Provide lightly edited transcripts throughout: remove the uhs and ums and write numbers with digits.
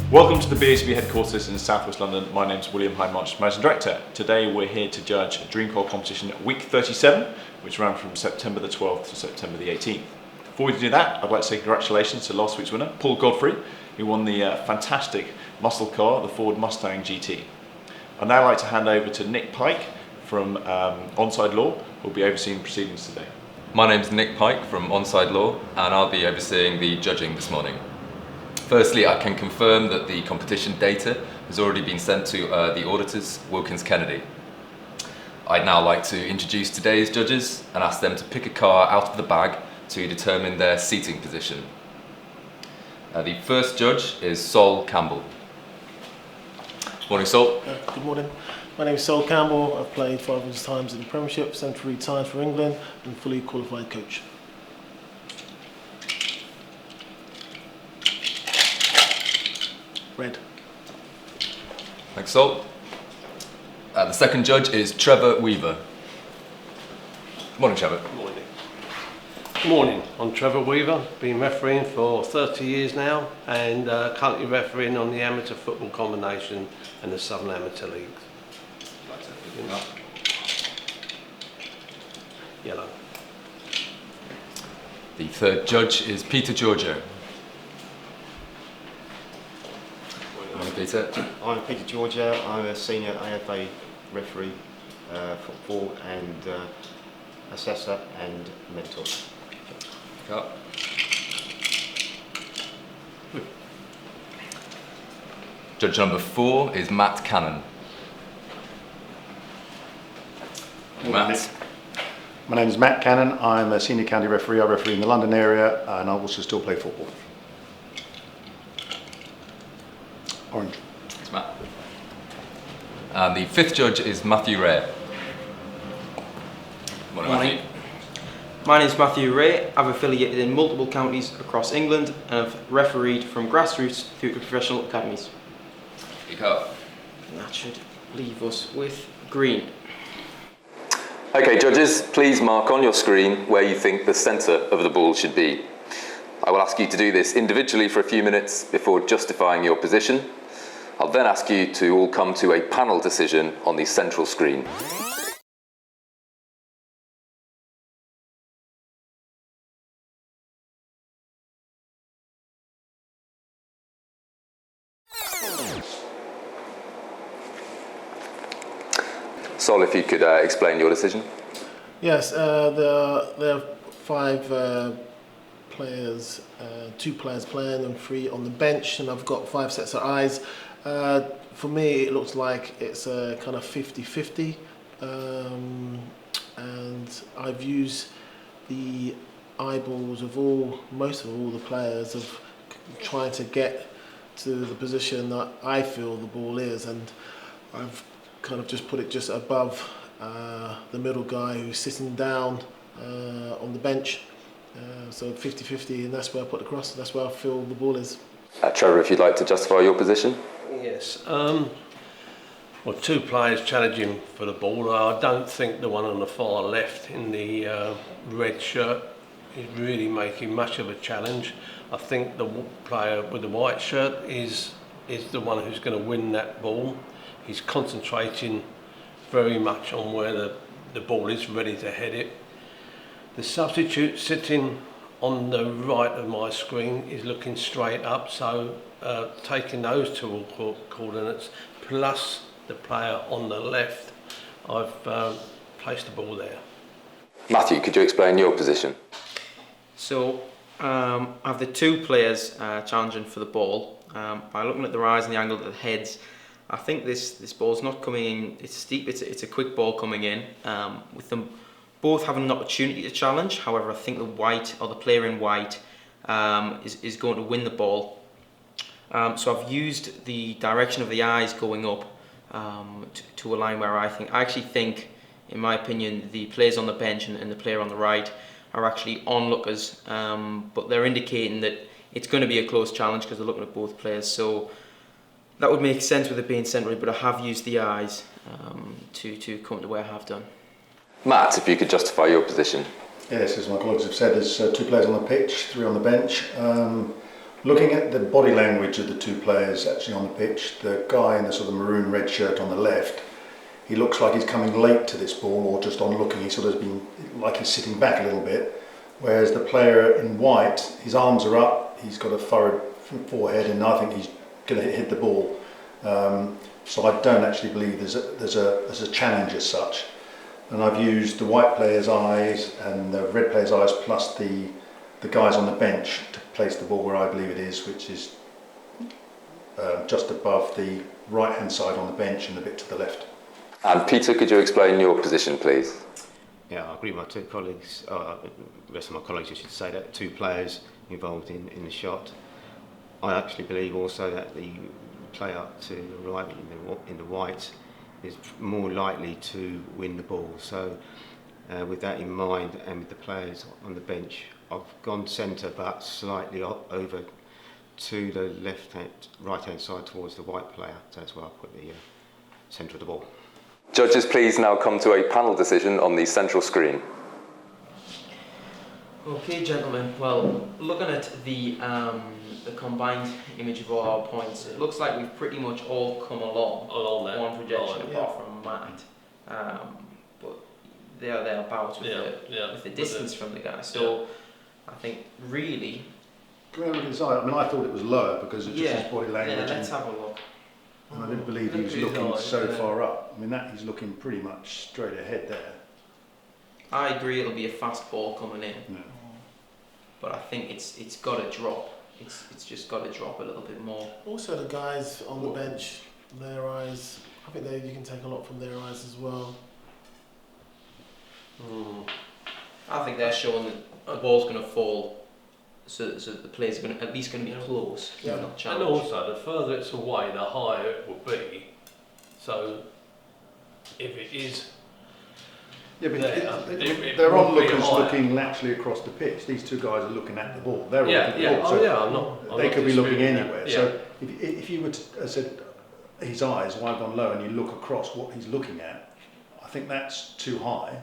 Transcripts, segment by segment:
Welcome to the BACB headquarters in South West London. My name is William Hindmarch, Managing Director. Today we're here to judge Dream Call competition week 37, which ran from September the 12th to September the 18th. Before we do that, I'd like to say congratulations to last week's winner, Paul Godfrey, who won the fantastic muscle car, the Ford Mustang GT. I'd now like to hand over to Nick Pike from Onside Law, who will be overseeing proceedings today. My name's Nick Pike from Onside Law, and I'll be overseeing the judging this morning. Firstly, I can confirm that the competition data has already been sent to the auditors, Wilkins Kennedy. I'd now like to introduce today's judges and ask them to pick a car out of the bag to determine their seating position. The first judge is Sol Campbell. Morning, Sol. Good morning. My name is Sol Campbell. I've played 500 times in the Premiership, 73 times for England, and fully qualified coach. Red. Thanks, Sol. The second judge is Trevor Weaver. Morning, Trevor. Morning. Good morning. I'm Trevor Weaver. Been refereeing for 30 years now, and currently refereeing on the Amateur Football Combination and the Southern Amateur League. Yellow. The third judge is Peter Giorgio. Morning, Peter. I'm Peter Giorgio. I'm a senior AFA referee, football and assessor and mentor. Up. Judge number 4 is Matt Cannon. Matt. My name is Matt Cannon. I'm a senior county referee. I referee in the London area and I also still play football. Orange. Thanks, Matt. And the fifth judge is Matthew Ray. Morning, Matthew. My name is Matthew Ray. I've affiliated in multiple counties across England and have refereed from grassroots through to professional academies. Speak up. And that should leave us with green. Okay, judges, please mark on your screen where you think the centre of the ball should be. I will ask you to do this individually for a few minutes before justifying your position. I'll then ask you to all come to a panel decision on the central screen. Sol, if you could explain your decision. Yes, there are 5 players, 2 players playing and 3 on the bench, and I've got 5 sets of eyes. For me, it looks like it's a kind of 50-50, and I've used the eyeballs of most of all the players of trying to get to the position that I feel the ball is, and I've kind of just put it just above the middle guy who's sitting down on the bench. So 50-50, and that's where I put the cross, that's where I feel the ball is. Trevor, if you'd like to justify your position. Yes. Well, 2 players challenging for the ball. I don't think the one on the far left in the red shirt is really making much of a challenge. I think the player with the white shirt is the one who's going to win that ball. He's concentrating very much on where the ball is, ready to head it. The substitute sitting on the right of my screen is looking straight up, so taking those 2 coordinates plus the player on the left, I've placed the ball there. Matthew, could you explain your position? So I have the 2 players challenging for the ball. By looking at their eyes and the angle of the heads, I think this ball's not coming in, it's steep, it's a quick ball coming in, with them both having an opportunity to challenge. However, I think the white, or the player in white, is going to win the ball. So I've used the direction of the eyes going up to a line where I actually think, in my opinion, the players on the bench and the player on the right are actually onlookers, but they're indicating that it's going to be a close challenge because they're looking at both players. So that would make sense with it being central, but I have used the eyes to come to where I have done. Matt, if you could justify your position. Yes, as my colleagues have said, there's 2 players on the pitch, 3 on the bench. Looking at the body language of the two players actually on the pitch, the guy in the sort of maroon red shirt on the left, he looks like he's coming late to this ball, or just on looking, he sort of been like he's sitting back a little bit. Whereas the player in white, his arms are up, he's got a furrowed forehead, and I think he's going to hit the ball. So I don't actually believe there's a challenge as such. And I've used the white player's eyes and the red player's eyes plus the guys on the bench to place the ball where I believe it is, which is just above the right hand side on the bench and a bit to the left. And Peter, could you explain your position, please? Yeah, I agree with my two colleagues, the rest of my colleagues I should say, that two players involved in the shot. I actually believe also that the player to the right in the white is more likely to win the ball. So with that in mind, and with the players on the bench, I've gone centre but slightly over to the right hand side towards the white player. So that's where I put the centre of the ball. Judges, please now come to a panel decision on the central screen. Okay, gentlemen. Well, looking at the combined image of all our points, it looks like we've pretty much all come along that one projection, line, apart from Matt. But they're thereabouts with the distance from the guy. So I think really. Can we have a look inside? I mean, I thought it was lower because of just his body language. Yeah, let's have a look. And I didn't believe he was looking so far up. I mean, he's looking pretty much straight ahead there. I agree it'll be a fast ball coming in. Yeah. But I think it's got to drop. It's just got to drop a little bit more. Also, the guys on the bench, their eyes, I think you can take a lot from their eyes as well. I think they're showing that the ball's going to fall, so the players are at least going to be close. Yeah. Not And challenged. also, the further it's away, the higher it will be. So, if it is, Yeah, but it they're will be onlookers higher. looking laterally across the pitch. These two guys are looking at the ball. They're Yeah, looking yeah, at the ball. oh So yeah, I'm they not could be looking disputing that. anywhere. Yeah. So if you were to said his eyes wide gone low and you look across what he's looking at, I think that's too high.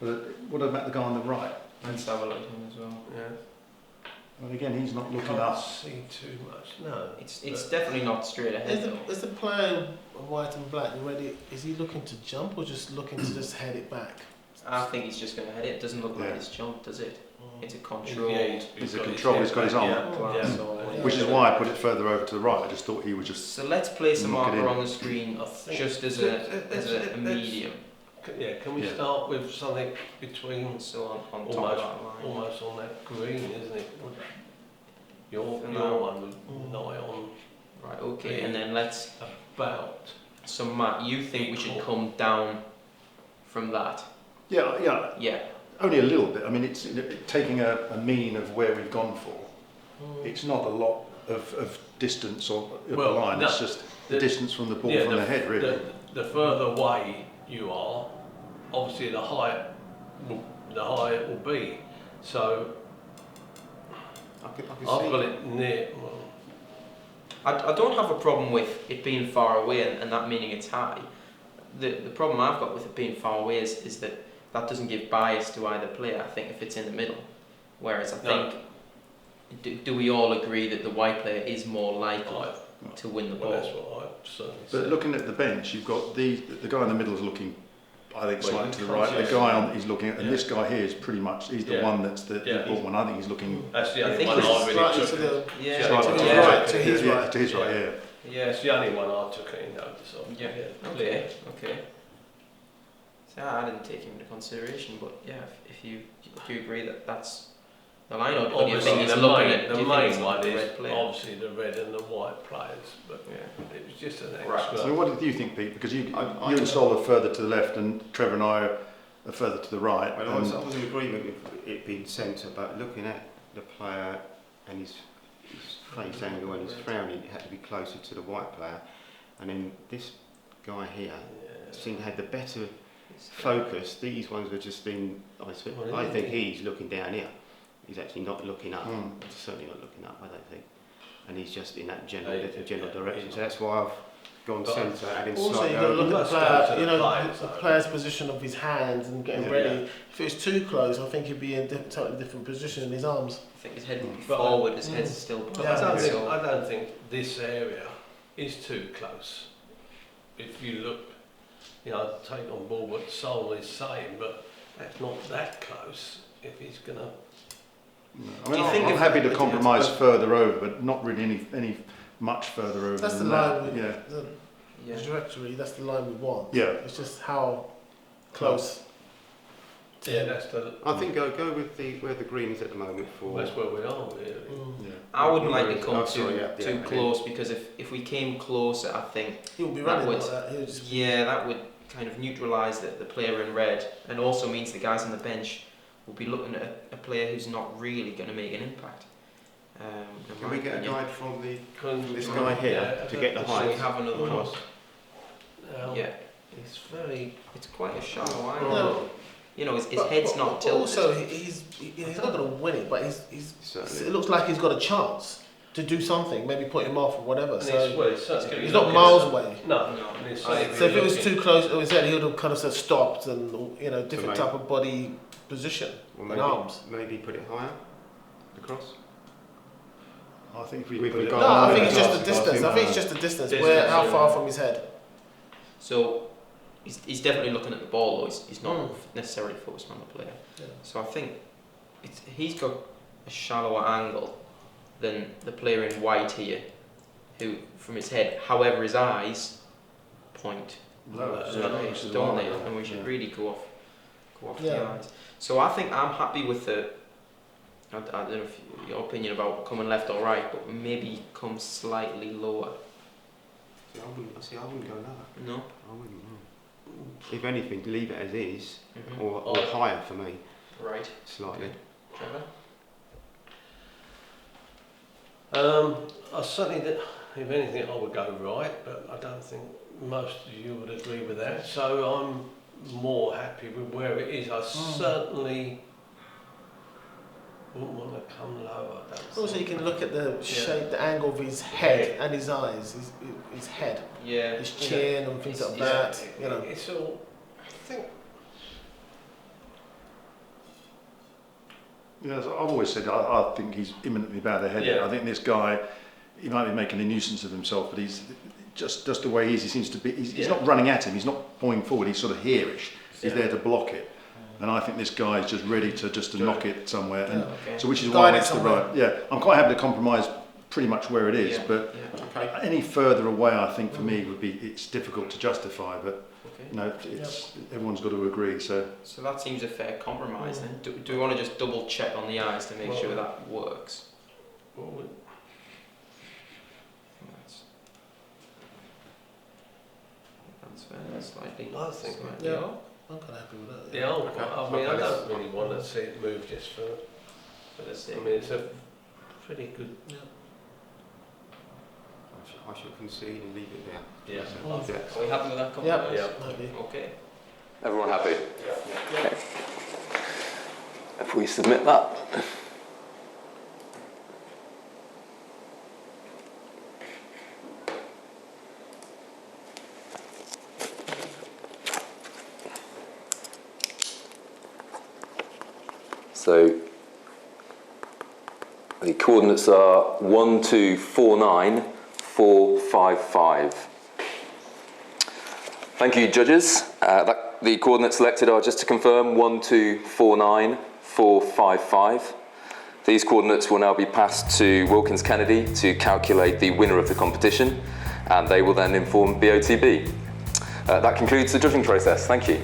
But what about the guy on the right? Let's have a look at him as well. Yeah. Well, again, he's not looking Can't up. see too much. No. It's definitely not straight ahead though. Is the player in white and black already? Is he looking to jump or just looking to just head it back? I think he's just going to head it. It doesn't look like Yeah. it's jumped, does it? It's a control. Yeah, He's a control, he's got his arm. Yeah. Glance Yeah. or whatever. Which is why I put it further over to the right. I just thought he was just. So let's place a Knock it marker in. on the screen I think- just as Let's- a medium. Yeah, can we Yeah. start with something between So on top almost, of that line. almost on that green, isn't it? Your No. one would lie on Right, okay, and then let's. about. So Matt, you think we should come down from that? Yeah, Yeah. only a little bit. I mean, it's taking a mean of where we've gone for. It's not a lot of distance or of Well, the line. It's no, just the distance from the ball yeah, from the head, really. The further away you are, obviously the higher it will be. So I can I've see. got it near. Well, I don't have a problem with it being far away and that meaning it's high. The problem I've got with it being far away is that doesn't give bias to either player. I think if it's in the middle, whereas I No. think do we all agree that the white player is more likely to win the well, ball? that's what I certainly But said. looking at the bench, you've got the guy in the middle is looking, I think, Well, slightly you to the can't right. see The it. guy on he's looking at, and Yeah. this guy here is pretty much he's the Yeah. one that's the Yeah. important one. I think he's looking That's the I only think one it's I really Slightly took. to the Yeah, slightly to to his the right, to his yeah, right. to his right. Yeah. Yeah. yeah. It's the only one I took any notice of. Yeah. clear. Okay. So I didn't take him into consideration, but yeah, if you agree that that's the line, or do you Obviously, think he's the looking main, at the do you think it's main on one the is red player? obviously the red and the white players, but Yeah. it was just an Right. extra. So what do you think, Pete? Because you I- you and Sol are further to the left, and Trevor and I are further to the right. Well, I was in agreement with it being centre, but looking at the player and his face angle and his frowning, it had to be closer to the white player. And then this guy here seemed to have the better focus. These ones were just been. I think he's looking down here. He's actually not looking up. He's certainly not looking up, I don't think. And he's just in that general Yeah. direction. So that's why gone centre and then Also, slightly you've got to over. look at the Must go player, to the you know, players, the though. player's position of his hands and getting Yeah. ready. If it was too close, I think he'd be in a totally different position in his arms. I think his head would be But- forward, his head's still But behind. So I don't think this area is too close. If you look, you know, I take on board what Sol is saying, but that's not that close if he's going to... I Do mean, you think I'm if- happy to compromise further over, but not really any much further over That's the than line. that. We, Yeah. the trajectory. That's the line we want. Yeah. It's just how close. Yeah, that's the... I think go with where the green is at the moment for. That's where we are, really. Mm. Yeah. I wouldn't like to Oh, come sorry, too yeah, too yeah. close, because if we came closer, I think He'll be That running would- like that. He'll just. yeah, that would kind of neutralise the player in red, and also means the guys on the bench will be looking at a player who's not really going to make an impact. In Can my we get a opinion. guide from the Can- this guy here Yeah, to get the So we height? have another one. Now, Yeah, it's very... it's quite a shallow angle. No. You know, his But- head's but- not but tilted. Also, he's not going to win it, but he's. Certainly. It looks like he's got a chance to do something. Maybe put him off or whatever. And So it's certainly gonna be he's not looking miles at- away. No, No. and it's So certainly if it was looking- too close, as I said, he would have kind of said stopped and different maybe- type of body position Or and arms. maybe put it higher across. I think if we With put it regard- No, I Oh, think it's yeah. just the distance. I think it's just the distance. Where how far from his head? So he's definitely looking at the ball, though. He's not Mm. necessarily focused on the player. Yeah. So I think he's got a shallower angle than the player in white here, who from his head. However, his eyes point lower, which is don't why- they? And we should yeah. really go off the Yeah. eyes. So I think I'm happy with the. I don't know if your opinion about coming left or right, but maybe come slightly lower. I wouldn't go lower. No. I wouldn't. No. If anything, leave it as is, Mhm. or higher for me, Right. slightly. Trevor. I certainly, if anything, I would go right, but I don't think most of you would agree with that. So I'm more happy with where it is. I certainly wouldn't want to come lower. I don't Also, you think. can look at the shape, the angle of his head and his eyes, his head, Yeah. his chin, and things like It's- that. You know. It's all. I think. Yeah, as I've always said, I think he's imminently about to head it. Yeah. I think this guy, he might be making a nuisance of himself, but he's just the way he is. He seems to be. He's not running at him. He's not pulling forward. He's sort of here-ish. He's Yeah. there to block it. And I think this guy is just ready to knock it somewhere. And Okay. so, which is Guide why it it's the somewhere. right. Yeah, I'm quite happy to compromise pretty much where it is. Yeah, But yeah. any further away, I think for me would be it's difficult to justify. But Okay. you know, it's everyone's got to agree. So. So that seems a fair compromise then. Do we want to just double check on the eyes to make Well- sure that works? Well, we- That's fair. That's slightly. I think- slightly Yeah. off. I'm kind of happy with that. Yeah, Okay. I mean, I Okay. don't really want to see it move just for the sake. I mean, it's a pretty good. I should concede and leave it there. Yeah. Are we happy with that Yeah. compromise? Yeah. Maybe. Okay. Everyone happy? Okay. If we submit that. So the coordinates are 1249455. Thank you, judges. The coordinates selected are, just to confirm, 1249455. These coordinates will now be passed to Wilkins Kennedy to calculate the winner of the competition, and they will then inform BOTB. That concludes the judging process. Thank you.